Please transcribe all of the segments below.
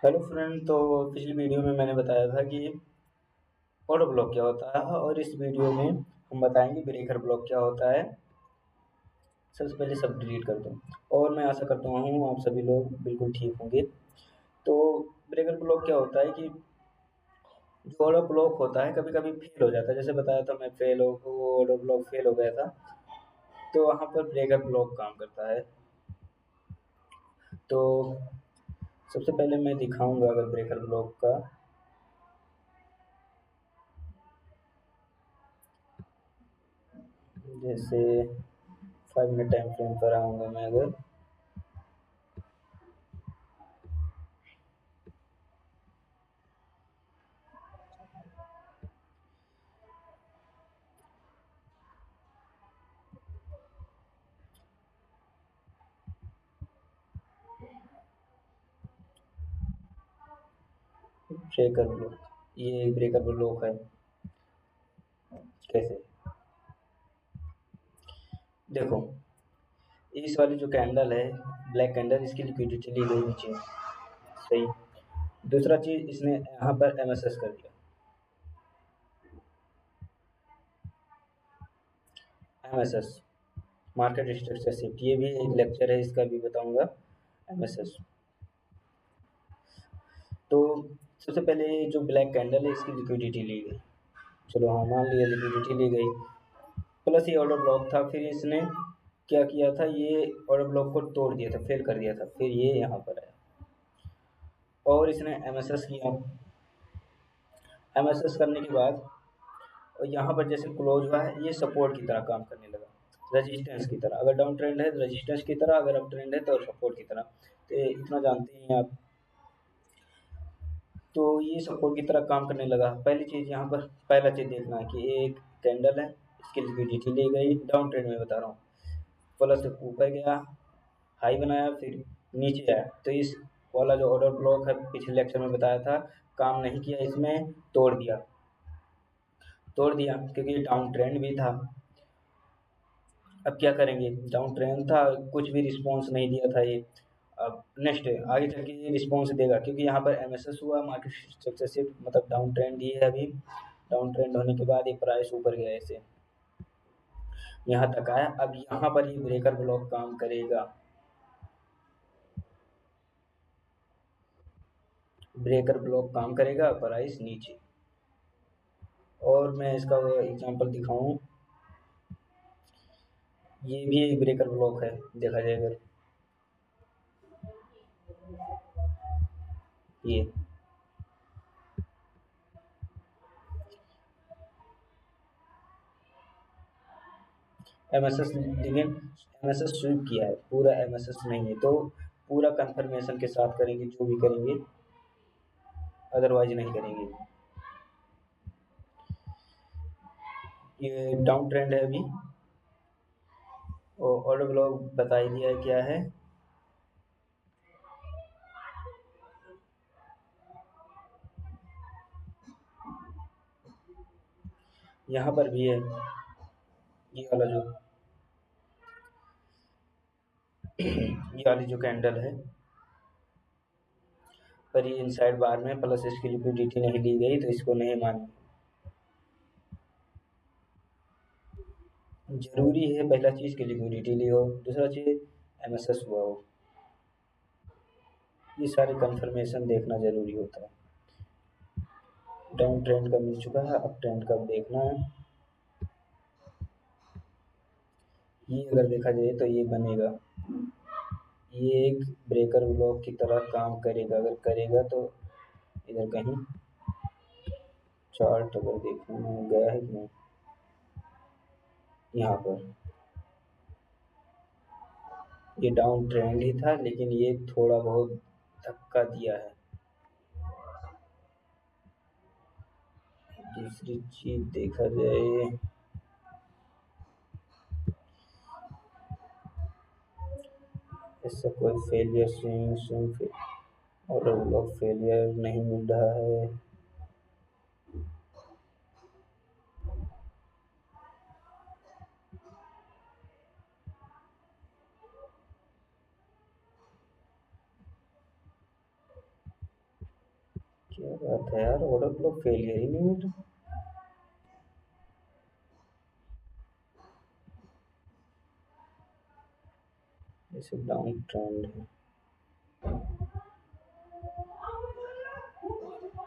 Hello friend. तो पिछली video में मैंने बताया था कि ऑटो ब्लॉक क्या होता है, और इस वीडियो में हम बताएंगे ब्रेकर ब्लॉक क्या होता है। सबसे पहले सब डिलीट कर दूँ, और मैं आशा करता हूँ आप सभी लोग बिल्कुल ठीक होंगे। तो ब्रेकर ब्लॉक क्या होता है कि जो ऑटो ब्लॉक होता है कभी कभी फेल हो जाता है। जैसे बताया था मैं, ऑटो ब्लॉक फेल हो गया था, तो वहाँ पर ब्रेकर ब्लॉक काम करता है। तो सबसे पहले मैं दिखाऊंगा अगर ब्रेकर ब्लॉक का। जैसे 5 मिनट टाइम फ्रेम पर आऊँगा मैं अगर। ब्रेकर ब्लॉक, ये ब्रेकर ब्लॉक है। कैसे? देखो, इस वाली जो कैंडल है, ब्लैक कैंडल, इसकी लिक्विडिटी ली गई नीचे। सही। दूसरा चीज, इसने यहाँ पर एमएसएस कर दिया। एमएसएस, मार्केट स्ट्रक्चर शिफ्ट, ये भी एक लेक्चर है, इसका भी बताऊंगा। एमएसएस। तो सबसे पहले जो ब्लैक कैंडल है इसकी लिक्विडिटी ली गई। चलो हाँ, मान लिया लिक्विडिटी ली गई। प्लस ये ऑर्डर ब्लॉक था, फिर इसने क्या किया था, ये ऑर्डर ब्लॉक को तोड़ दिया था, फेल कर दिया था, फिर ये यहाँ पर आया और इसने एमएसएस किया। एमएसएस करने के बाद और यहाँ पर जैसे क्लोज हुआ है, ये सपोर्ट की तरह काम करने लगा, रेजिस्टेंस की तरह। अगर डाउन ट्रेंड है तो रेजिस्टेंस की तरह, अगर अप ट्रेंड है तो सपोर्ट की तरह। तो इतना जानते हैं आप। तो ये सपोर्ट की तरह काम करने लगा। पहली चीज़ यहाँ पर, पहला चीज़ देखना है कि एक कैंडल है, इसकी लिक्विडिटी ली गई, डाउन ट्रेंड में बता रहा हूँ। प्लस ऊपर गया, हाई बनाया, फिर नीचे आया, तो इस वाला जो ऑर्डर ब्लॉक है पिछले लेक्चर में बताया था, काम नहीं किया, इसमें तोड़ दिया। तोड़ दिया क्योंकि ये डाउन ट्रेंड भी था। अब क्या करेंगे, डाउन ट्रेंड था, कुछ भी रिस्पॉन्स नहीं दिया था ये। अब नेक्स्ट आगे चल के ये रिस्पॉन्स देगा, क्योंकि यहाँ पर एमएसएस हुआ, मार्केट स्ट्रक्चर शिफ्ट, मतलब डाउन ट्रेंड ही है अभी। डाउन ट्रेंड होने के बाद एक प्राइस ऊपर गया ऐसे, यहाँ तक आया। अब यहाँ पर ये ब्रेकर ब्लॉक काम करेगा। ब्रेकर ब्लॉक काम करेगा, प्राइस नीचे। और मैं इसका एग्जांपल दिखाऊं, ये भी एक ब्रेकर ब्लॉक है, देखा जाए अगर। ये एमएसएस, लेकिन एमएसएस स्वीप किया है, पूरा एमएसएस नहीं है, तो पूरा कंफर्मेशन के साथ करेंगे जो भी करेंगे, अदरवाइज नहीं करेंगे। ये डाउन ट्रेंड है अभी, और ऑर्डर ब्लॉक बता ही दिया है क्या है। यहाँ पर भी है, ये वाला जो ये वाली जो कैंडल है, पर ये इनसाइड बार में, प्लस इसकी लिक्विडिटी नहीं ली गई, तो इसको नहीं मानेंगे। जरूरी है पहला चीज की लिक्विडिटी ली हो, दूसरा चीज एमएसएस हुआ हो, ये सारे कंफर्मेशन देखना जरूरी होता है। डाउन ट्रेंड का मिल चुका है, अप ट्रेंड का देखना है। ये अगर देखा जाए तो ये बनेगा, ये एक ब्रेकर ब्लॉक की तरह काम करेगा। अगर करेगा तो इधर कहीं चार्ट अगर देखना गया है कि नहीं, यहाँ पर ये डाउन ट्रेंड ही था, लेकिन ये थोड़ा बहुत धक्का दिया है। दूसरी चीज देखा जाए, ऐसा कोई फेलियर, स्विंग स्विंग और ब्लॉक फेलियर नहीं मिल रहा है। क्या बात है यार, ऑर्डर ब्लॉक फेलियर ही नहीं मिल रहा। जैसे डाउन ट्रेंड है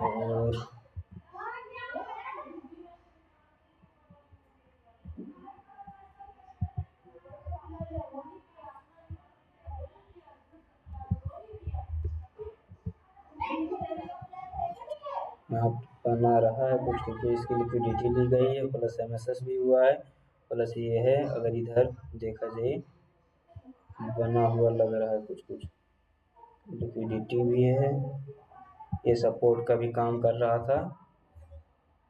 और यहाँ बना रहा है कुछ, क्योंकि इसकी लिक्विडिटी ली गई है, प्लस एमएसएस भी हुआ है, प्लस ये है अगर इधर देखा जाए बना हुआ लग रहा है कुछ कुछ, लिक्विडिटी भी है। ये सपोर्ट का भी काम कर रहा था,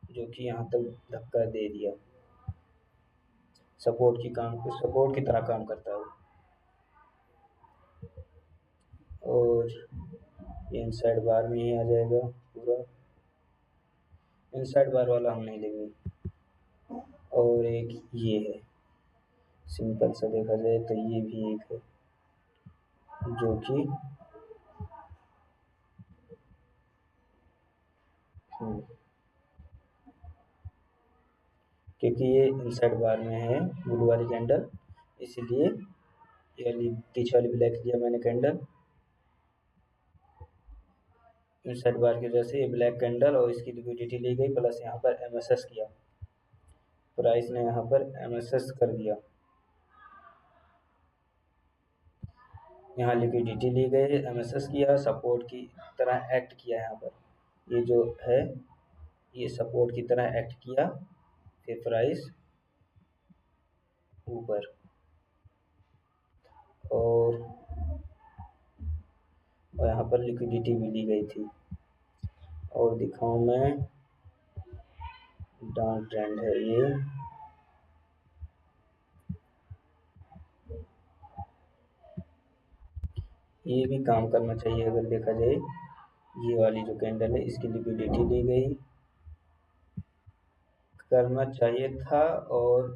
जो कि यहाँ तक धक्का दे दिया। सपोर्ट की तरह काम करता है वो। और ये इनसाइड बार में ही आ जाएगा पूरा, इनसाइड बार वाला हम नहीं लेंगे। और एक ये है, सिंपल सा देखा जाए तो ये भी एक है, जो कि क्योंकि ये इनसाइड बार में है ब्लू वाली कैंडल, इसलिए ये पीछे वाली ब्लैक लिया मैंने कैंडल, इनसाइड बार की वजह से ये ब्लैक कैंडल और इसकी लिक्विडिटी ली गई, प्लस यहाँ पर एमएसएस किया, प्राइस ने यहाँ पर एमएसएस कर दिया, यहाँ लिक्विडिटी ली गई, एमएसएस किया, सपोर्ट की तरह एक्ट किया। यहाँ पर ये जो है ये सपोर्ट की तरह एक्ट किया, फिर प्राइस ऊपर। और यहाँ पर लिक्विडिटी भी ली गई थी। और दिखाऊं मैं, डाउन ट्रेंड है ये भी काम करना चाहिए अगर देखा जाए। ये वाली जो कैंडल है इसकी लिक्विडिटी ली गई, करना चाहिए था। और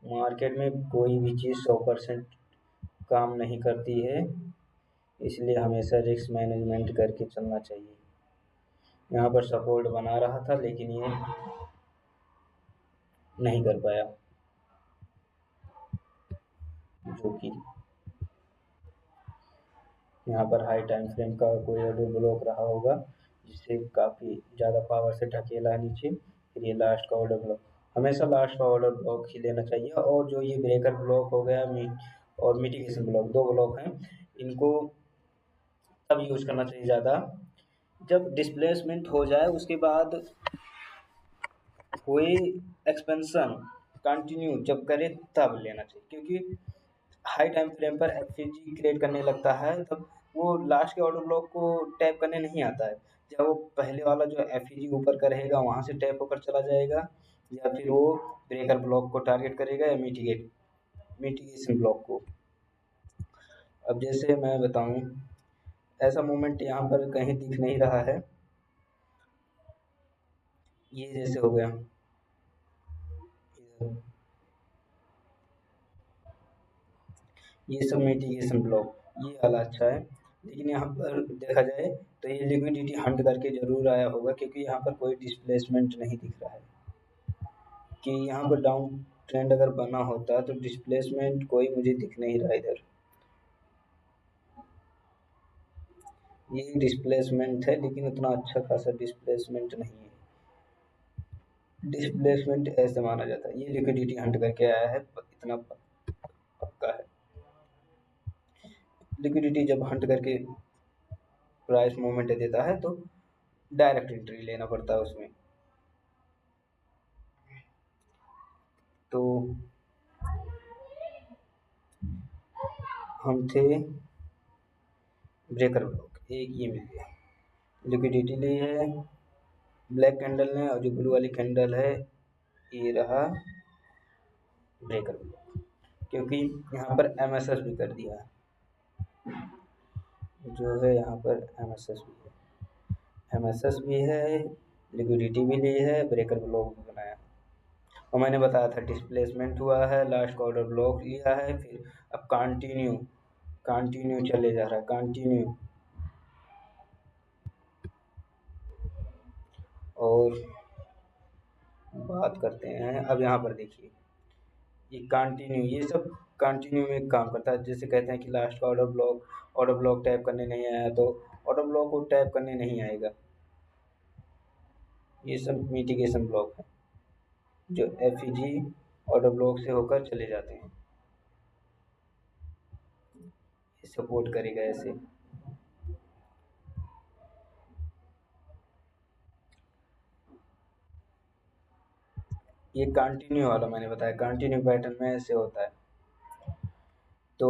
मार्केट में कोई भी चीज़ 100% काम नहीं करती है, इसलिए हमेशा रिस्क मैनेजमेंट करके चलना चाहिए। यहाँ पर सपोर्ट बना रहा था लेकिन ये नहीं कर पाया, जो कि यहाँ पर हाई टाइम फ्रेम का कोई ऑर्डर ब्लॉक रहा होगा, जिससे काफ़ी ज़्यादा पावर से ढकेला है नीचे, फिर ये लास्ट का ऑर्डर ब्लॉक। हमेशा लास्ट का ऑर्डर ब्लॉक ही लेना चाहिए। और जो ये ब्रेकर ब्लॉक हो गया और मिटिगेशन ब्लॉक, दो ब्लॉक हैं, इनको तब यूज करना चाहिए ज़्यादा जब डिस्प्लेसमेंट हो जाए, उसके बाद कोई एक्सपेंशन कंटिन्यू जब करे तब लेना चाहिए। क्योंकि हाई टाइम फ्रेम पर एफईजी क्रिएट करने लगता है, तब वो लास्ट के ऑर्डर ब्लॉक को टैप करने नहीं आता है। जब वो पहले वाला जो एफईजी ऊपर का रहेगा वहाँ से टैप होकर चला जाएगा, या फिर वो ब्रेकर ब्लॉक को टारगेट करेगा या मिटिगेशन ब्लॉक को। अब जैसे मैं बताऊं, ऐसा मोमेंट यहाँ पर कहीं दिख नहीं रहा है। ये जैसे हो गया, ये सब मिटिगेशन ब्लॉक, ये वाला अच्छा है। लेकिन यहाँ पर देखा जाए तो ये लिक्विडिटी हंट करके जरूर आया होगा, क्योंकि यहाँ पर कोई डिस्प्लेसमेंट नहीं दिख रहा है। कि यहाँ पर डाउन ट्रेंड अगर बना होता तो डिस्प्लेसमेंट कोई मुझे दिख नहीं रहा इधर। ये डिस्प्लेसमेंट है लेकिन उतना अच्छा खासा डिस्प्लेसमेंट नहीं है। डिस्प्लेसमेंट ऐसे माना जाता है, ये लिक्विडिटी हंट करके आया है, इतना पक्का है। लिक्विडिटी जब हंट करके प्राइस मूवमेंट देता है तो डायरेक्ट एंट्री लेना पड़ता है उसमें। तो हम थे ब्रेकर ब्लॉक, एक ये मिल गया, लिक्विडिटी ली है ब्लैक कैंडल ने, और जो ब्लू वाली कैंडल है ये रहा ब्रेकर ब्लॉक, क्योंकि यहाँ पर एमएसएस भी कर दिया है, जो है यहाँ पर एमएसएस भी है, लिक्विडिटी भी ली है, ब्रेकर ब्लॉक भी बनाया है। और मैंने बताया था डिस्प्लेसमेंट हुआ है, लास्ट ऑर्डर ब्लॉक लिया है, फिर अब कंटिन्यू चले जा रहा है, कंटिन्यू। और बात करते हैं अब यहाँ पर देखिए, ये कंटिन्यू, ये सब कंटिन्यू में काम करता है। जैसे कहते हैं कि लास्ट का ऑर्डर ब्लॉक टैप करने नहीं आया, तो ऑर्डर ब्लॉक को टैप करने नहीं आएगा। ये सब मिटिगेशन ब्लॉक है जो एफईजी ऑर्डर ब्लॉक से होकर चले जाते हैं। ये सपोर्ट करेगा ऐसे। ये कंटिन्यू वाला मैंने बताया, कंटिन्यू पैटर्न में ऐसे होता है। तो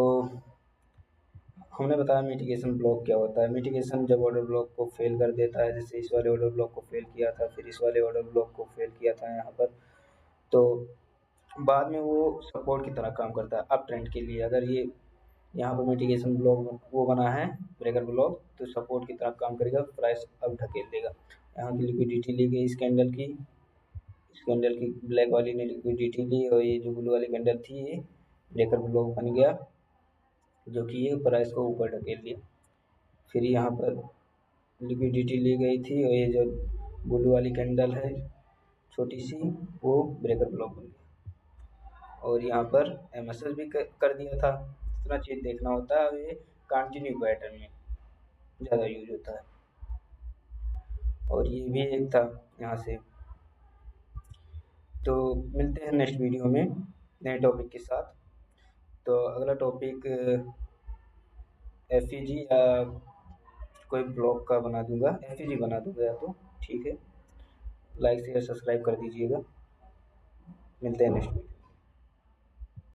हमने बताया मिटिगेशन ब्लॉक क्या होता है। मिटिगेशन जब ऑर्डर ब्लॉक को फेल कर देता है, जैसे इस वाले ऑर्डर ब्लॉक को फेल किया था, फिर इस वाले ऑर्डर ब्लॉक को फेल किया था यहाँ पर, तो बाद में वो सपोर्ट की तरह काम करता है अप ट्रेंड के लिए। अगर ये यहाँ पर मिटिगेशन ब्लॉक वो बना है ब्रेकर ब्लॉक, तो सपोर्ट की तरह काम करेगा, प्राइस अब ढकेल देगा। यहाँ की लिक्विडिटी ली गई इस कैंडल की, इस कैंडल की ब्लैक वाली ने लिक्विडिटी ली, और ये जो ब्लू वाली कैंडल थी ये ब्रेकर ब्लॉक बन गया, जो कि ये प्राइस को ऊपर ढकेल दिया। फिर यहाँ पर लिक्विडिटी ली गई थी, और ये जो ब्लू वाली कैंडल है छोटी सी, वो ब्रेकर ब्लॉक बन गया, और यहाँ पर एमएसएस भी कर दिया था। इतना चीज़ देखना होता है, और ये कंटिन्यू पैटर्न में ज़्यादा यूज होता है। और ये भी एक था यहाँ से। तो मिलते हैं नेक्स्ट वीडियो में नए टॉपिक के साथ। तो अगला टॉपिक एफईजी या कोई ब्लॉग का बना दूंगा, एफईजी बना दूंगा या तो ठीक है। लाइक शेयर सब्सक्राइब कर दीजिएगा। मिलते हैं नेक्स्ट वीडियो।